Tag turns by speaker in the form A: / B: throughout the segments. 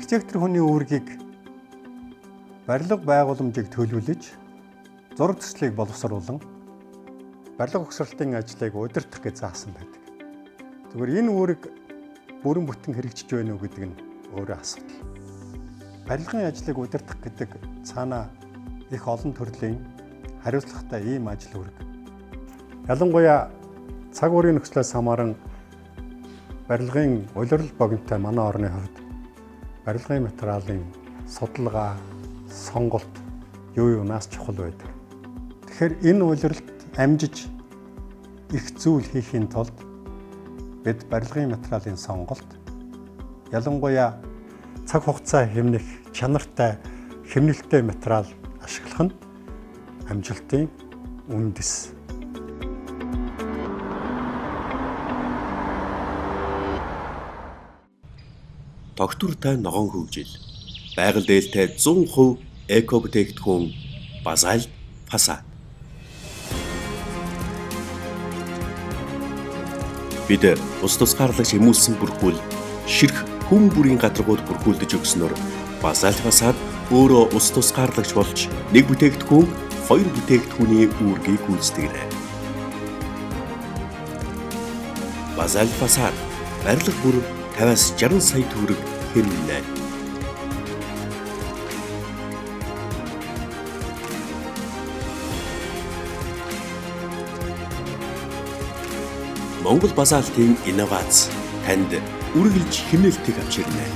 A: архитектор хүний үүргийг барилга байгууламжийг төлөвлөж, зураг төслийг боловсруулан барилга угсралтын ажлыг удирдах гэж заасан байдаг. Тэгвэл энэ үүрэг бүрэн бүтэн хэрэгжиж байна уу гэдэг нь өөрөө асуудал. Барилгын ажлыг удирдах гэдэг цаанаа их олон төрлийн хариуцлагатай ийм ажил үүрэг. Ялангуяа цаг уурын нөхцлөөс хамааран барилгын улирал богинотой манай орны хувьд барилгын материалын судалгаа, сонголт юунаас чухал байдаг. Тэгэхээр энэ улиралд амжиж их зүйл хийхийн тулд бид барилгын материалын сонголт, ялангуяа цаг хугацаа хэмнэх чанартай хэмнэлттэй материал ашиглах нь амжилтын үндэс.
B: Тогтвортой ногоон хөгжил, байгаль дээлтэй 100% эко бүтээгдэхүүн Базальт фасад. Бид ус тусгаарлагч эмүүлсэн бүрхүүл, ширх хүм бүрийн гадаргууд бүрхүүлдэж өгснөөр Базальт фасад өөрөө ус тусгаарлагч болж нэг бүтээгдэхүүн, хоёр бүтээгдэхүүний үүргийг гүйцэтгэнэ. Базальт фасад барилга бүр 50-60 сая төгрөг хэмнэнэ. Монгол Базальтын инновац танд үргэлж хэмнэлтийг авчирнэ.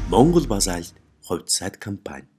B: Монгол Базальт хувьд сайд компани.